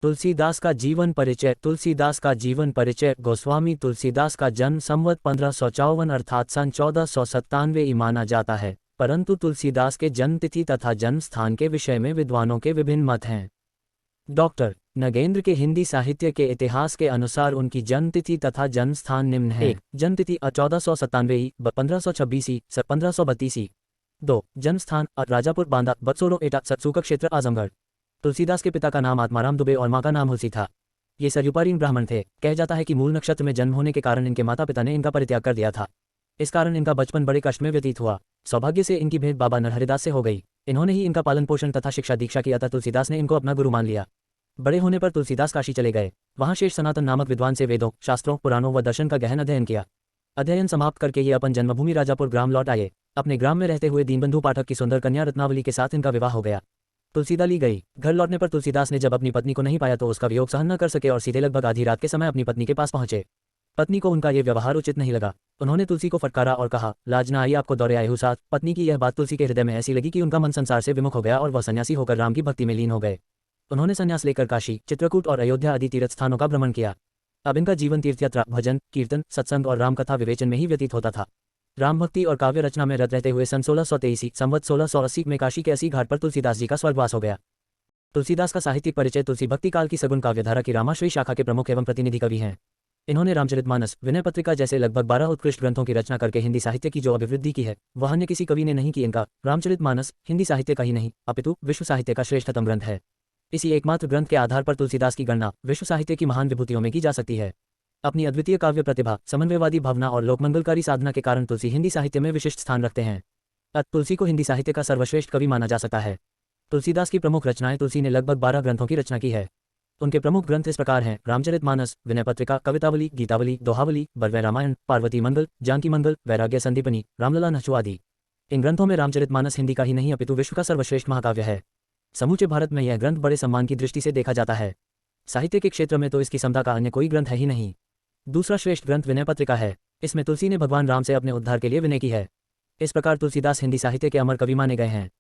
तुलसीदास का जीवन परिचय। तुलसीदास का जीवन परिचय। गोस्वामी तुलसीदास का जन्म संवत 1554 अर्थात सन 1497 ही माना जाता है, परंतु तुलसीदास के जन्मतिथि तथा जन्म स्थान के विषय में विद्वानों के विभिन्न मत हैं। डॉक्टर नगेंद्र के हिंदी साहित्य के इतिहास के अनुसार उनकी जन्मतिथि तथा जन्म स्थान निम्न है। 1. जन्मतिथि 1497 1526 1532। 2. जन्मस्थान राजापुर बांदा बत्सोरो एटा सतसूका क्षेत्र आजमगढ़। तुलसीदास के पिता का नाम आत्माराम दुबे और मां का नाम हुलसी था। ये सरयुपारीन ब्राह्मण थे। कहा जाता है कि मूल नक्षत्र में जन्म होने के कारण इनके माता पिता ने इनका परित्याग कर दिया था। इस कारण इनका बचपन बड़े कष्ट में व्यतीत हुआ। सौभाग्य से इनकी भेंट बाबा नरहरिदास से हो गई। इन्होंने ही इनका पालन पोषण तथा शिक्षा दीक्षा किया, अतः तुलसीदास ने इनको अपना गुरु मान लिया। बड़े होने पर तुलसीदास काशी चले गए। वहां शेष सनातन नामक विद्वान से वेदों, शास्त्रों, पुराणों व दर्शन का गहन अध्ययन किया। अध्ययन समाप्त करके ये अपन जन्मभूमि राजापुर ग्राम लौट आए। अपने ग्राम में रहते हुए दीनबंधु पाठक की सुंदर कन्या रत्नावली के साथ इनका विवाह हो गया। तुलसीदा ली गई। घर लौटने पर तुलसीदास ने जब अपनी पत्नी को नहीं पाया तो उसका वियोग सहन न कर सके और सीधे लगभग आधी रात के समय अपनी पत्नी के पास पहुंचे। पत्नी को उनका ये व्यवहार उचित नहीं लगा। उन्होंने तुलसी को फटकारा और कहा, लाज न आई आपको दौरे आए हो साथ। पत्नी की यह बात तुलसी के हृदय में ऐसी लगी कि उनका मन संसार से विमुख हो गया और वह सन्यासी होकर राम की भक्ति में लीन हो गए। उन्होंने संन्यास लेकर काशी, चित्रकूट और अयोध्या आदि तीर्थ स्थानों का भ्रमण किया। अब इनका जीवन तीर्थयात्रा, भजन, कीर्तन, सत्संग और रामकथा विवेचन में ही व्यतीत होता था। राम भक्ति और काव्य रचना में रत रहते हुए सन 1623 संवत 1680 में काशी के 80 घाट पर तुलसीदास जी का स्वर्गवास हो गया। तुलसीदास का साहित्यिक परिचय। तुलसी भक्ति काल की सगुन काव्यधारा की रामाश्रयी शाखा के प्रमुख एवं प्रतिनिधि कवि हैं। इन्होंने रामचरितमानस, विनय पत्रिका जैसे लगभग 12 उत्कृष्ट ग्रंथों की रचना करके हिंदी साहित्य की जो अभिवृद्धि की है वह अन्य किसी कवि ने नहीं की। इनका रामचरितमानस हिंदी साहित्य का ही नहीं अपितु विश्व साहित्य का श्रेष्ठतम ग्रंथ है। इसी एकमात्र ग्रंथ के आधार पर तुलसीदास की गणना विश्व साहित्य की महान विभूतियों में की जा सकती है। अपनी अद्वितीय काव्य प्रतिभा, समन्वयवादी भावना और लोकमंगलकारी साधना के कारण तुलसी हिंदी साहित्य में विशिष्ट स्थान रखते हैं। तुलसी को हिंदी साहित्य का सर्वश्रेष्ठ कवि माना जा सकता है। तुलसीदास की प्रमुख रचनाएं। तुलसी ने लगभग 12 ग्रंथों की रचना की है। उनके प्रमुख ग्रंथ इस प्रकार हैं: रामचरितमानस, विनय पत्रिका, कवितावली, गीतावली, दोहावली, बरवै रामायण, पार्वती मंगल, जानकी मंगल, वैराग्य संदीपनी, रामलला नचु आदि। इन ग्रंथों में रामचरितमानस हिंदी का ही नहीं अपितु विश्व का सर्वश्रेष्ठ महाकाव्य है। समूचे भारत में यह ग्रंथ बड़े सम्मान की दृष्टि से देखा जाता है। साहित्य के क्षेत्र में तो इसकी समता का अन्य कोई ग्रंथ है ही नहीं। दूसरा श्रेष्ठ ग्रंथ विनय पत्रिका है। इसमें तुलसी ने भगवान राम से अपने उद्धार के लिए विनय की है। इस प्रकार तुलसीदास हिंदी साहित्य के अमर कवि माने गए हैं।